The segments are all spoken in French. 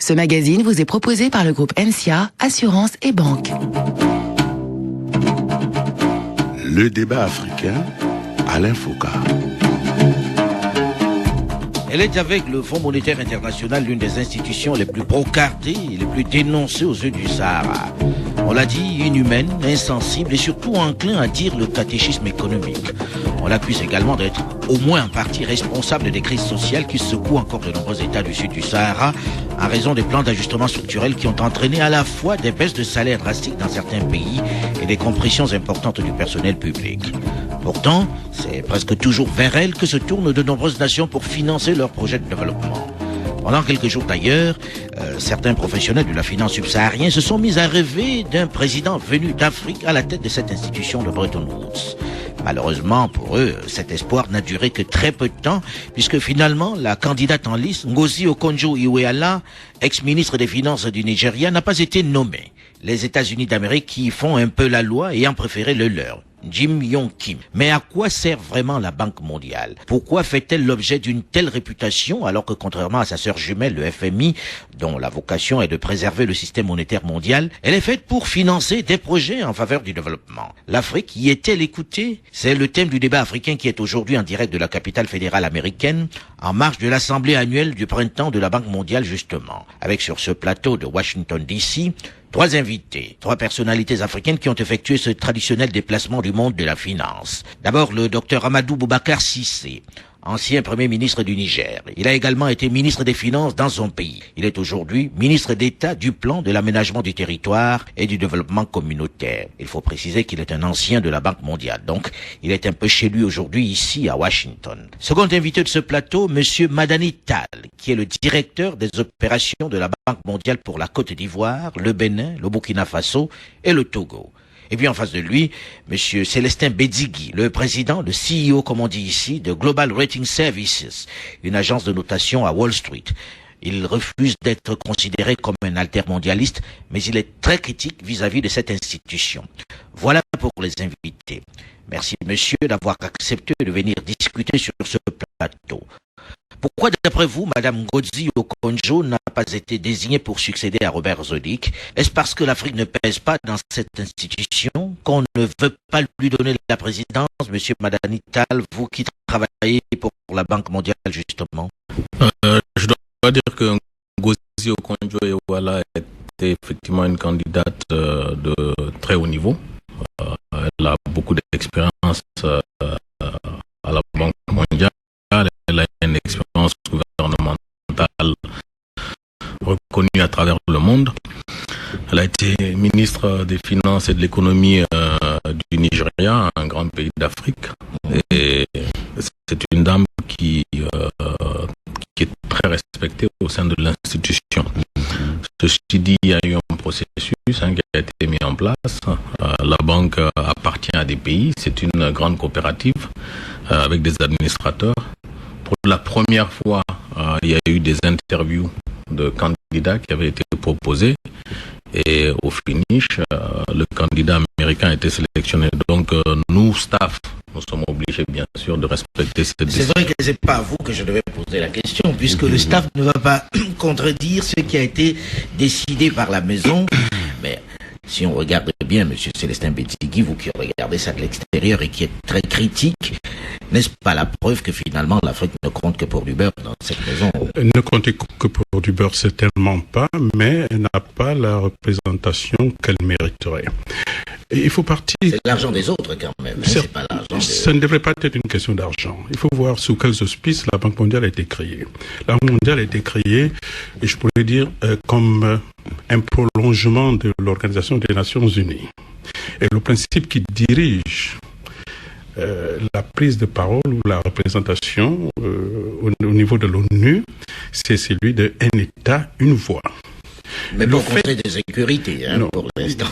Ce magazine vous est proposé par le groupe MCA, Assurance et Banque. Le débat africain, Alain Foucault. Elle est avec le Fonds monétaire international l'une des institutions les plus brocardées et les plus dénoncées aux yeux du Sahara. On l'a dit, inhumaine, insensible et surtout enclin à dire le catéchisme économique. On l'accuse également d'être au moins en partie responsable des crises sociales qui secouent encore de nombreux États du sud du Sahara en raison des plans d'ajustement structurel qui ont entraîné à la fois des baisses de salaires drastiques dans certains pays et des compressions importantes du personnel public. Pourtant, c'est presque toujours vers elle que se tournent de nombreuses nations pour financer leurs projets de développement. Pendant quelques jours d'ailleurs, certains professionnels de la finance subsaharienne se sont mis à rêver d'un président venu d'Afrique à la tête de cette institution de Bretton Woods. Malheureusement pour eux, cet espoir n'a duré que très peu de temps, puisque finalement, la candidate en lice, Ngozi Okonjo-Iweala, ex-ministre des Finances du Nigeria, n'a pas été nommée. Les États-Unis d'Amérique qui font un peu la loi ayant préféré le leur. Jim Yong Kim. Mais à quoi sert vraiment la Banque mondiale? Pourquoi fait-elle l'objet d'une telle réputation alors que contrairement à sa sœur jumelle, le FMI, dont la vocation est de préserver le système monétaire mondial, elle est faite pour financer des projets en faveur du développement. L'Afrique y est-elle écoutée? C'est le thème du débat africain qui est aujourd'hui en direct de la capitale fédérale américaine, en marge de l'assemblée annuelle du printemps de la Banque mondiale justement. Avec sur ce plateau de Washington DC, trois invités, trois personnalités africaines qui ont effectué ce traditionnel déplacement du monde de la finance. D'abord, le docteur Amadou Boubacar Cissé, ancien Premier ministre du Niger. Il a également été ministre des Finances dans son pays. Il est aujourd'hui ministre d'État du plan de l'aménagement du territoire et du développement communautaire. Il faut préciser qu'il est un ancien de la Banque mondiale. Donc, il est un peu chez lui aujourd'hui ici à Washington. Second invité de ce plateau, monsieur Madani Tall, qui est le directeur des opérations de la Banque mondiale pour la Côte d'Ivoire, le Bénin, le Burkina Faso et le Togo. Et puis en face de lui, monsieur Célestin Bedigui, le président, le CEO, comme on dit ici, de Global Rating Services, une agence de notation à Wall Street. Il refuse d'être considéré comme un altermondialiste, mais il est très critique vis-à-vis de cette institution. Voilà pour les invités. Merci monsieur d'avoir accepté de venir discuter sur ce plateau. Pourquoi, d'après vous, Madame Ngozi Okonjo n'a pas été désignée pour succéder à Robert Zodik? Est-ce parce que l'Afrique ne pèse pas dans cette institution qu'on ne veut pas lui donner la présidence? Monsieur Madani Tall, vous qui travaillez pour la Banque mondiale, justement. Je dois dire que Ngozi Okonjo-Iweala était effectivement une candidate de très haut niveau. Elle a beaucoup d'expérience à la Banque mondiale. Elle a une expérience gouvernementale reconnue à travers le monde. Elle a été ministre des Finances et de l'économie du Nigeria, un grand pays d'Afrique. Et c'est une dame qui est très respectée au sein de l'institution. Ceci dit, il y a eu un processus qui a été mis en place. La banque appartient à des pays. C'est une grande coopérative avec des administrateurs. Pour la première fois, il y a eu des interviews de candidats qui avaient été proposés et au finish, le candidat américain a été sélectionné. Donc nous, staff, nous sommes obligés bien sûr de respecter cette décision. C'est vrai que c'est pas à vous que je devais poser la question, puisque le staff ne va pas contredire ce qui a été décidé par la maison, mais si on regarde bien, monsieur Célestin Bedigui, vous qui regardez ça de l'extérieur et qui êtes très critique, n'est-ce pas la preuve que finalement l'Afrique ne compte que pour du beurre dans cette maison? Ne compte que pour du beurre, certainement pas, mais elle n'a pas la représentation qu'elle mériterait. Et il faut partir... C'est l'argent des autres quand même, hein, c'est pas l'argent Ça ne devrait pas être une question d'argent. Il faut voir sous quels auspices la Banque mondiale a été créée. La Banque mondiale a été créée, et je pourrais dire, comme un prolongement de l'Organisation des Nations Unies. Et le principe qui dirige la prise de parole ou la représentation au niveau de l'ONU, c'est celui de un État, une voix. Mais pour le Conseil de sécurité, hein, pour l'instant.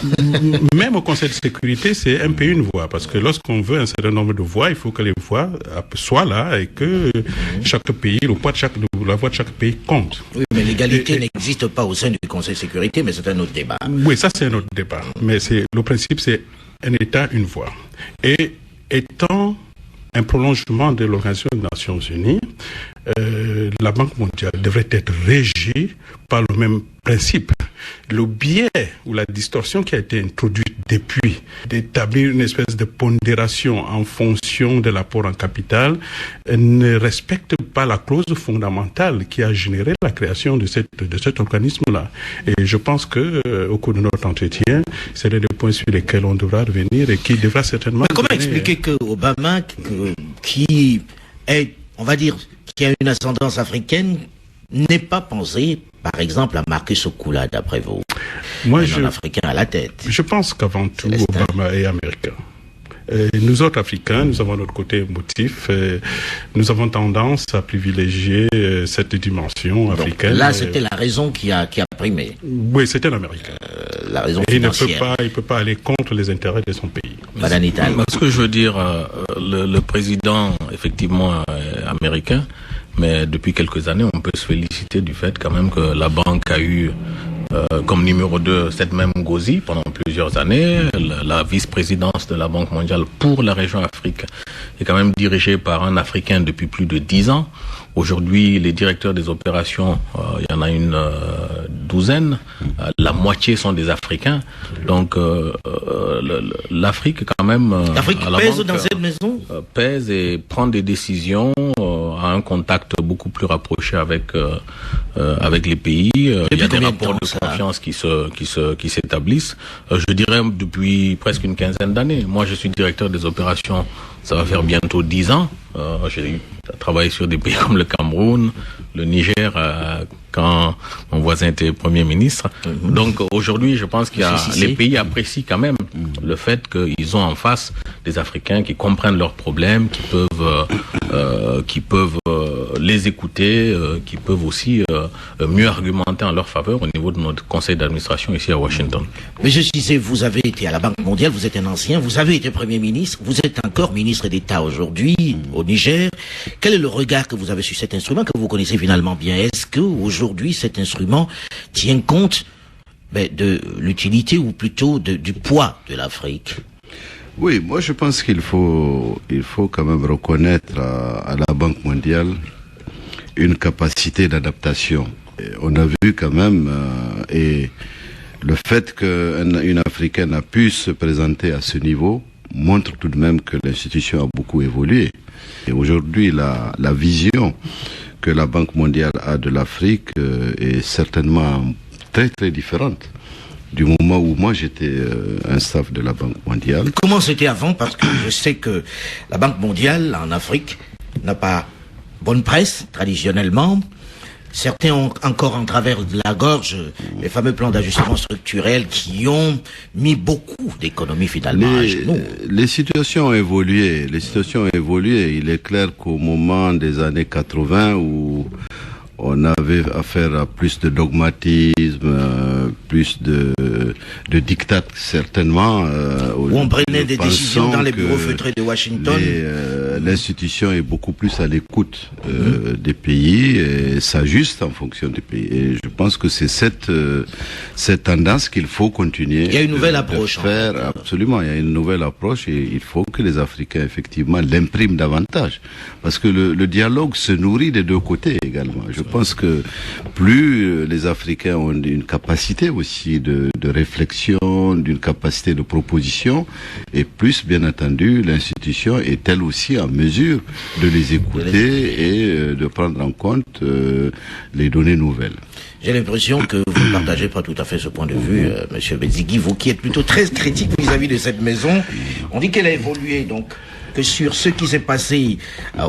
Même au Conseil de sécurité, c'est un pays, une voix. Parce que lorsqu'on veut un certain nombre de voix, il faut que les voix soient là et que chaque pays, la voix de chaque pays compte. Oui, mais l'égalité n'existe pas au sein du Conseil de sécurité, mais c'est un autre débat. Oui, ça c'est un autre débat. Mais le principe, c'est un État, une voix. Et étant un prolongement de l'Organisation des Nations Unies, la Banque mondiale devrait être régie par le même principe. Le biais ou la distorsion qui a été introduite depuis d'établir une espèce de pondération en fonction de l'apport en capital ne respecte pas la clause fondamentale qui a généré la création de cet organisme-là. Et je pense que au cours de notre entretien, c'est des points sur lesquels on devra revenir et qui devra certainement... Mais comment expliquer que Obama, qui est, on va dire, qui a une ascendance africaine, n'ait pas pensé, par exemple, à Marcus Okoula, d'après vous? Moi, un Africain à la tête. Je pense qu'avant tout, Obama est américain. Nous autres Africains, nous avons notre côté émotif. Nous avons tendance à privilégier cette dimension africaine. Donc là, c'était la raison qui a primé. Oui, c'était l'Américain. La raison et financière. Il ne peut pas aller contre les intérêts de son pays. Madame Ital. Ce que je veux dire, le président, effectivement, est américain, mais depuis quelques années, on peut se féliciter du fait quand même que la banque a eu comme numéro 2 cette même Ngozi pendant plusieurs années. La vice-présidence de la Banque mondiale pour la région Afrique est quand même dirigée par un Africain depuis plus de 10 ans. Aujourd'hui, les directeurs des opérations, il y en a une douzaine. La moitié sont des Africains. Donc, l'Afrique, quand même... L'Afrique pèse dans cette maison pèse et prend des décisions, a un contact beaucoup plus rapproché avec les pays. Il y a des rapports de confiance qui s'établissent. Je dirais depuis presque une quinzaine d'années. Moi, je suis directeur des opérations. Ça va faire bientôt 10 ans. J'ai travaillé sur des pays comme le Cameroun, le Niger, quand mon voisin était Premier ministre. Donc aujourd'hui, je pense qu'il y a les pays apprécient quand même le fait qu'ils ont en face des Africains qui comprennent leurs problèmes, qui peuvent les écouter, qui peuvent aussi mieux argumenter en leur faveur au niveau de notre conseil d'administration ici à Washington. Monsieur Cissé, vous avez été à la Banque mondiale, vous êtes un ancien, vous avez été Premier ministre, vous êtes encore ministre d'État aujourd'hui au Niger. Quel est le regard que vous avez sur cet instrument que vous connaissez finalement bien? Est-ce que aujourd'hui cet instrument tient compte de l'utilité ou plutôt du poids de l'Afrique? Oui, moi je pense qu'il faut quand même reconnaître à la Banque mondiale une capacité d'adaptation. On a vu quand même, et le fait qu'une Africaine a pu se présenter à ce niveau montre tout de même que l'institution a beaucoup évolué. Et aujourd'hui, la vision que la Banque mondiale a de l'Afrique est certainement très très différente du moment où moi j'étais un staff de la Banque mondiale. Comment c'était avant? Parce que je sais que la Banque mondiale en Afrique n'a pas bonne presse traditionnellement. Certains ont encore en travers de la gorge les fameux plans d'ajustement structurel qui ont mis beaucoup d'économies finalement à genoux. Les situations ont évolué. Il est clair qu'au moment des années 80 où on avait affaire à plus de dogmatisme, plus de diktat certainement. Où on prenait des décisions dans les bureaux feutrés de Washington. L'institution est beaucoup plus à l'écoute des pays et s'ajuste en fonction des pays. Et je pense que c'est cette tendance qu'il faut continuer. Il y a une nouvelle approche. Absolument, il y a une nouvelle approche et il faut que les Africains effectivement l'impriment davantage. Parce que le dialogue se nourrit des deux côtés également. Je pense que plus les Africains ont une capacité aussi de réflexion, d'une capacité de proposition, et plus, bien entendu, l'institution est elle aussi en mesure de les écouter et de prendre en compte les données nouvelles. J'ai l'impression que vous ne partagez pas tout à fait ce point de vue, Monsieur Bezigui, vous qui êtes plutôt très critique vis-à-vis de cette maison. On dit qu'elle a évolué, donc que sur ce qui s'est passé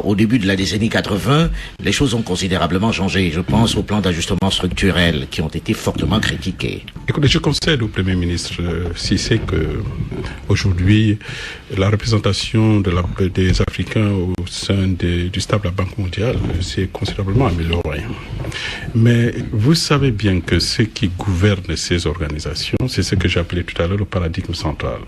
au début de la décennie 80, les choses ont considérablement changé. Je pense aux plans d'ajustement structurel qui ont été fortement critiqués. Écoutez, je concède au Premier ministre Cissé que aujourd'hui, la représentation des Africains au sein du staff de la Banque mondiale s'est considérablement améliorée. Mais vous savez bien que ce qui gouverne ces organisations, c'est ce que j'ai appelé tout à l'heure le paradigme central.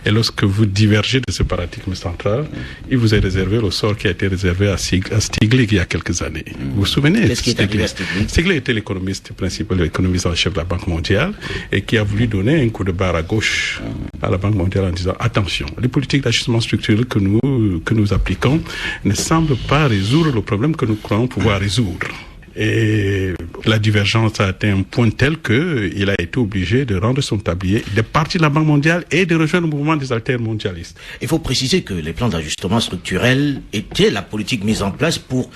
Et lorsque vous divergez de ce paradigme central, CFA, il vous est réservé le sort qui a été réservé à Stiglitz il y a quelques années. Vous vous souvenez? Qu'est-ce qui est arrivé à Stiglitz? Stiglitz était l'économiste principal, l'économiste en chef de la Banque mondiale, et qui a voulu donner un coup de barre à gauche à la Banque mondiale en disant attention, les politiques d'ajustement structurel que nous appliquons ne semblent pas résoudre le problème que nous croyons pouvoir résoudre. Et la divergence a atteint un point tel qu'il a été obligé de rendre son tablier, de partir de la Banque mondiale et de rejoindre le mouvement des altermondialistes. Il faut préciser que les plans d'ajustement structurel étaient la politique mise en place pour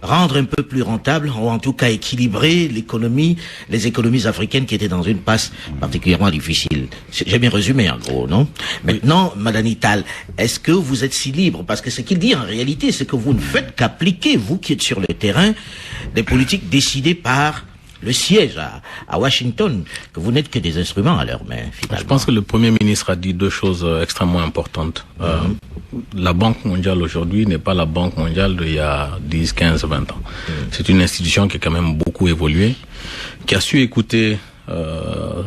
rendre un peu plus rentable, ou en tout cas équilibrer les économies africaines qui étaient dans une passe particulièrement difficile. J'ai bien résumé en gros, non? Maintenant, Madani Tall, est-ce que vous êtes si libre? Parce que ce qu'il dit en réalité, c'est que vous ne faites qu'appliquer, vous qui êtes sur le terrain, des politiques décidées par le siège à Washington, que vous n'êtes que des instruments à leur main, finalement. Je pense que le Premier ministre a dit deux choses extrêmement importantes. La Banque mondiale aujourd'hui n'est pas la Banque mondiale d'il y a 10, 15, 20 ans. C'est une institution qui a quand même beaucoup évolué, qui a su écouter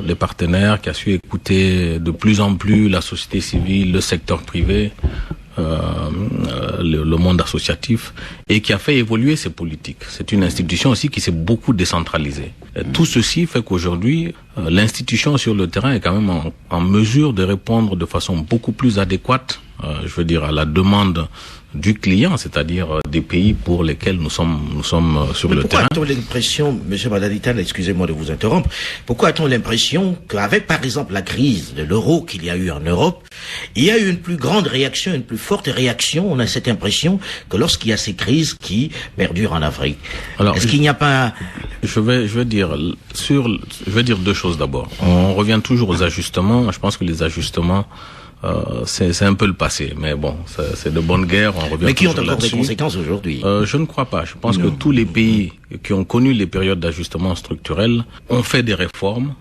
les partenaires, qui a su écouter de plus en plus la société civile, le secteur privé, le monde associatif, et qui a fait évoluer ses politiques. C'est une institution aussi qui s'est beaucoup décentralisée. Et tout ceci fait qu'aujourd'hui, l'institution sur le terrain est quand même en mesure de répondre de façon beaucoup plus adéquate, à la demande du client, c'est-à-dire des pays pour lesquels nous sommes sur le terrain. Pourquoi a-t-on l'impression, M. Madani Tall, excusez-moi de vous interrompre, pourquoi a-t-on l'impression qu'avec par exemple la crise de l'euro qu'il y a eu en Europe, il y a eu une plus grande réaction, une plus forte réaction? On a cette impression que lorsqu'il y a ces crises qui perdurent en Afrique. Alors, est-ce qu'il n'y a pas... Je vais dire deux choses d'abord. On revient toujours aux ajustements. Je pense que les ajustements, c'est un peu le passé, mais bon, c'est de bonne guerre, on revient. Mais qui ont encore là-dessus. des conséquences aujourd'hui? Je ne crois pas. Je pense que tous les pays qui ont connu les périodes d'ajustement structurel ont fait des réformes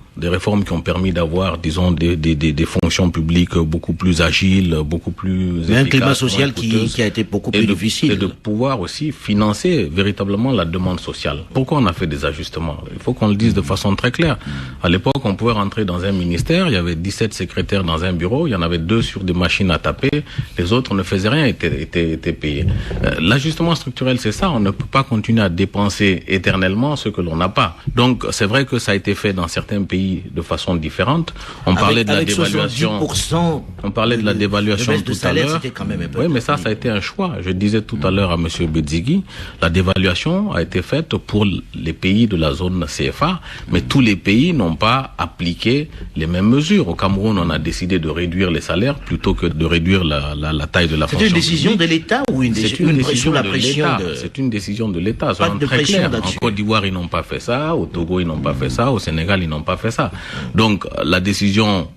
qui ont permis d'avoir, disons, des fonctions publiques beaucoup plus agiles, beaucoup plus efficaces. Un climat social qui a été beaucoup plus difficile. Et de pouvoir aussi financer véritablement la demande sociale. Pourquoi on a fait des ajustements? Il faut qu'on le dise de façon très claire. À l'époque, on pouvait rentrer dans un ministère, il y avait 17 secrétaires dans un bureau, il y en avait 2 sur des machines à taper, les autres ne faisaient rien, étaient payés. L'ajustement structurel, c'est ça, on ne peut pas continuer à dépenser éternellement ce que l'on n'a pas. Donc, c'est vrai que ça a été fait dans certains pays de façon différente. On parlait de la dévaluation. On parlait de la dévaluation tout à l'heure. Oui, mais ça a été un choix. Je disais tout à l'heure à monsieur Bedzigui, la dévaluation a été faite pour les pays de la zone CFA, mais tous les pays n'ont pas appliqué les mêmes mesures. Au Cameroun, on a décidé de réduire les salaires plutôt que de réduire la taille de la fonction publique. C'est une décision de l'État ou une décision de l'État? C'est une décision de l'État. Soyons très clairs. En Côte d'Ivoire, ils n'ont pas fait ça. Au Togo, ils n'ont pas fait ça. Au Sénégal, ils n'ont pas fait ça. Donc, la décision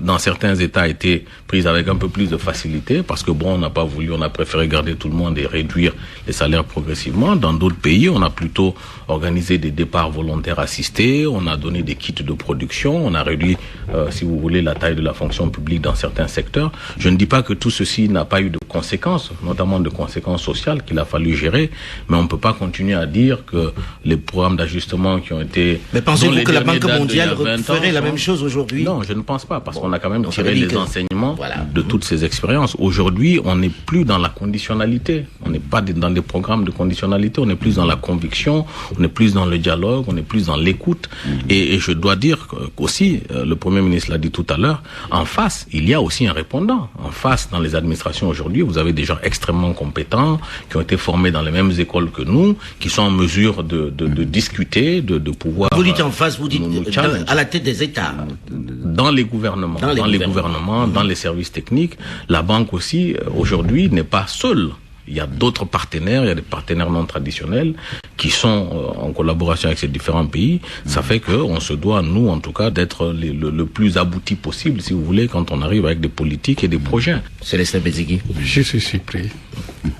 dans certains États a été prise avec un peu plus de facilité parce que on n'a pas voulu, on a préféré garder tout le monde et réduire les salaires progressivement. Dans d'autres pays, on a plutôt organisé des départs volontaires assistés, on a donné des kits de production, on a réduit, si vous voulez, la taille de la fonction publique dans certains secteurs. Je ne dis pas que tout ceci n'a pas eu de conséquences, notamment de conséquences sociales qu'il a fallu gérer, mais on ne peut pas continuer à dire que les programmes d'ajustement qui ont été... Mais pensez-vous que la Banque mondiale ferait la même chose aujourd'hui? Non, je ne pense pas, parce qu'on a quand même tiré les enseignements de toutes ces expériences. Aujourd'hui, on n'est plus dans la conditionnalité. On n'est pas dans des programmes de conditionnalité. On est plus dans la conviction. On est plus dans le dialogue. On est plus dans l'écoute. Et je dois dire qu'aussi, le Premier ministre l'a dit tout à l'heure, en face, il y a aussi un répondant. En face, dans les administrations aujourd'hui, vous avez des gens extrêmement compétents, qui ont été formés dans les mêmes écoles que nous, qui sont en mesure de discuter, de pouvoir... Vous dites en face, vous dites à la tête des États. Dans les gouvernements, dans les services techniques. La banque aussi, aujourd'hui, n'est pas seule. Il y a d'autres partenaires, il y a des partenaires non traditionnels qui sont en collaboration avec ces différents pays. Ça fait qu'on se doit, nous, en tout cas, d'être le plus abouti possible, si vous voulez, quand on arrive avec des politiques et des projets. Célestin Bedzigui. Je suis surpris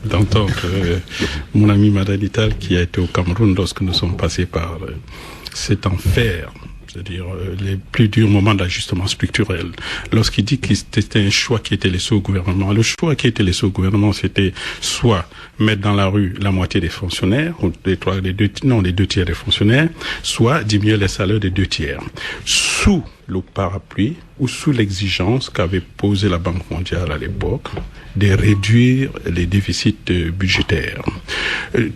d'entendre mon ami Madani Tall qui a été au Cameroun lorsque nous sommes passés par cet enfer, c'est-à-dire les plus durs moments d'ajustement structurel. Lorsqu'il dit que c'était un choix qui était laissé au gouvernement, le choix qui était laissé au gouvernement, c'était soit mettre dans la rue la moitié des fonctionnaires, ou les 2 tiers des fonctionnaires, soit diminuer les salaires des 2 tiers. Sous le parapluie ou sous l'exigence qu'avait posée la Banque mondiale à l'époque de réduire les déficits budgétaires.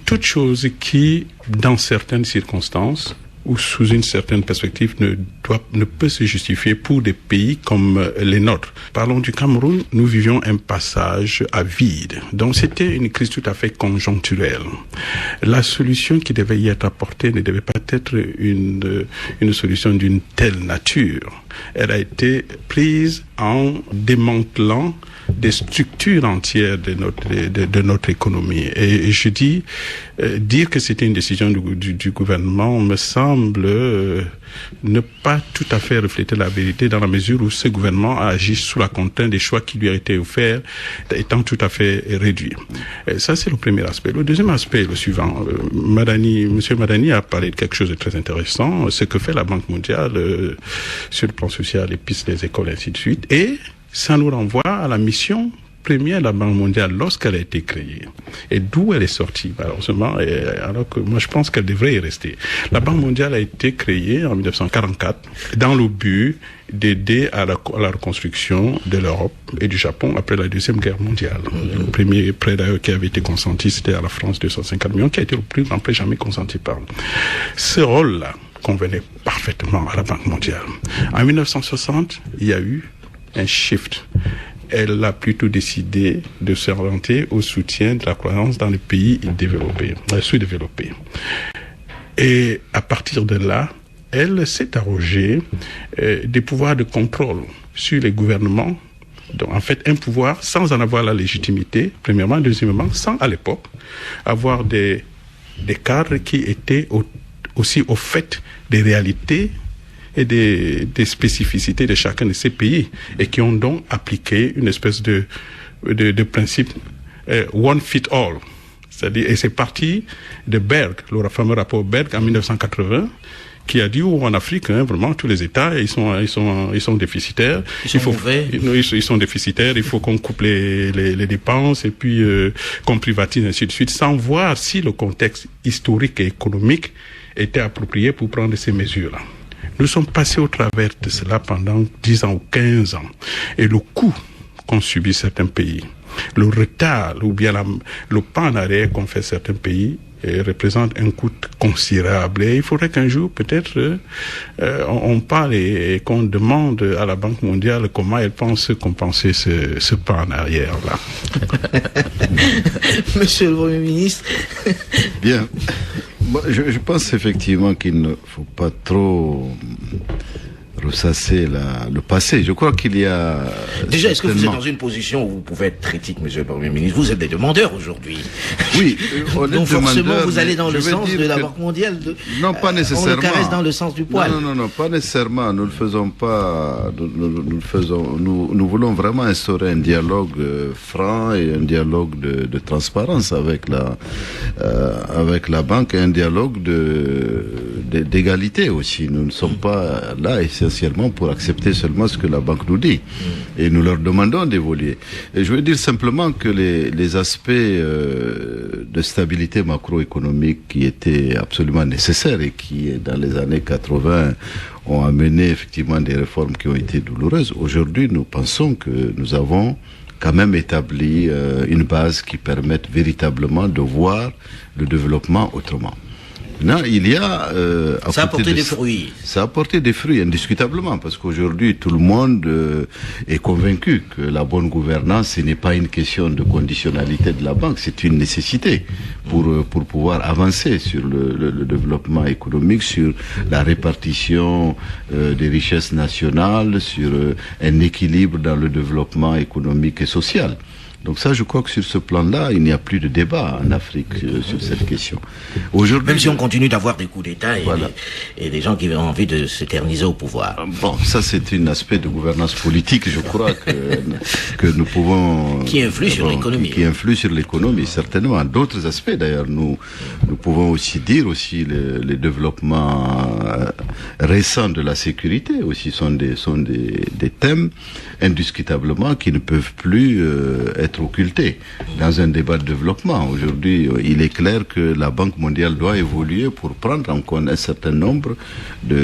Toute chose qui, dans certaines circonstances, ou sous une certaine perspective ne peut se justifier pour des pays comme les nôtres. Parlons du Cameroun, nous vivions un passage à vide. Donc c'était une crise tout à fait conjoncturelle. La solution qui devait y être apportée ne devait pas être une solution d'une telle nature. Elle a été prise en démantelant des structures entières de notre économie. Et je dis, dire que c'était une décision du gouvernement me semble ne pas tout à fait refléter la vérité, dans la mesure où ce gouvernement a agi sous la contrainte des choix qui lui a été offerts étant tout à fait réduits. Et ça, c'est le premier aspect. Le deuxième aspect est le suivant. Monsieur Madani a parlé de quelque chose de très intéressant, ce que fait la Banque mondiale sur le plan social, les pistes des écoles, ainsi de suite. Et ça nous renvoie à la mission première de la Banque mondiale lorsqu'elle a été créée. Et d'où elle est sortie, malheureusement, alors que moi je pense qu'elle devrait y rester. La Banque mondiale a été créée en 1944 dans le but d'aider à la reconstruction de l'Europe et du Japon après la Deuxième Guerre mondiale. Le premier prêt d'ailleurs qui avait été consenti, c'était à la France, 250 millions, qui a été le plus grand prêt jamais consenti par nous. Ce rôle-là convenait parfaitement à la Banque mondiale. En 1960, il y a eu un shift. Elle a plutôt décidé de s'orienter au soutien de la croissance dans les pays développés, sous-développés. Et à partir de là, elle s'est arrogée des pouvoirs de contrôle sur les gouvernements. Donc, en fait, un pouvoir sans en avoir la légitimité, premièrement. Deuxièmement, sans, à l'époque, avoir des cadres qui étaient aussi au fait des réalités et des spécificités de chacun de ces pays, et qui ont donc appliqué une espèce de principe one fit all. C'est-à-dire, et c'est parti de Berg, le fameux rapport Berg en 1980, qui a dit en Afrique, vraiment tous les États ils sont déficitaires. Ils sont déficitaires. Il faut qu'on coupe les dépenses et puis qu'on privatise, ainsi de suite, sans voir si le contexte historique et économique était approprié pour prendre ces mesures-là. Nous sommes passés au travers de cela pendant 10 ans ou 15 ans. Et le coût qu'ont subi certains pays, le retard ou bien le pas en arrière qu'ont fait certains pays représente un coût considérable. Et il faudrait qu'un jour, peut-être, on parle et qu'on demande à la Banque mondiale comment elle pense compenser ce pas en arrière-là. Monsieur le Premier ministre. Bien. Je pense effectivement qu'il ne faut pas trop ressasser le passé. Je crois qu'il y a... Déjà, est-ce que vous êtes dans une position où vous pouvez être critique, monsieur le Premier ministre? Vous êtes des demandeurs aujourd'hui. Oui, donc forcément, vous allez dans le sens de la Banque mondiale. Non, pas nécessairement. On le caresse dans le sens du poil. Non, pas nécessairement. Nous ne faisons pas... Nous voulons vraiment instaurer un dialogue franc et un dialogue de transparence avec la banque, et un dialogue d'égalité aussi. Nous ne sommes pas là essentiellement pour accepter seulement ce que la banque nous dit. Et nous leur demandons d'évoluer. Et je veux dire simplement que les aspects de stabilité macroéconomique qui étaient absolument nécessaires et qui, dans les années 80, ont amené effectivement des réformes qui ont été douloureuses, aujourd'hui, nous pensons que nous avons quand même établi une base qui permette véritablement de voir le développement autrement. Non, il y a... ça a apporté des fruits. Ça a apporté des fruits, indiscutablement, parce qu'aujourd'hui, tout le monde est convaincu que la bonne gouvernance, ce n'est pas une question de conditionnalité de la banque, c'est une nécessité pour pouvoir avancer sur le développement économique, sur la répartition des richesses nationales, sur un équilibre dans le développement économique et social. Donc ça, je crois que sur ce plan-là, il n'y a plus de débat en Afrique sur cette question. Aujourd'hui, même si on continue d'avoir des coups d'État et des gens qui ont envie de s'éterniser au pouvoir. Bon, ça c'est un aspect de gouvernance politique, je crois que nous pouvons... Qui influe sur l'économie. Qui influe sur l'économie, certainement. D'autres aspects, d'ailleurs, nous pouvons aussi dire les développements récents de la sécurité aussi sont des thèmes indiscutablement qui ne peuvent plus être occultés dans un débat de développement. Aujourd'hui, il est clair que la Banque mondiale doit évoluer pour prendre en compte un certain nombre de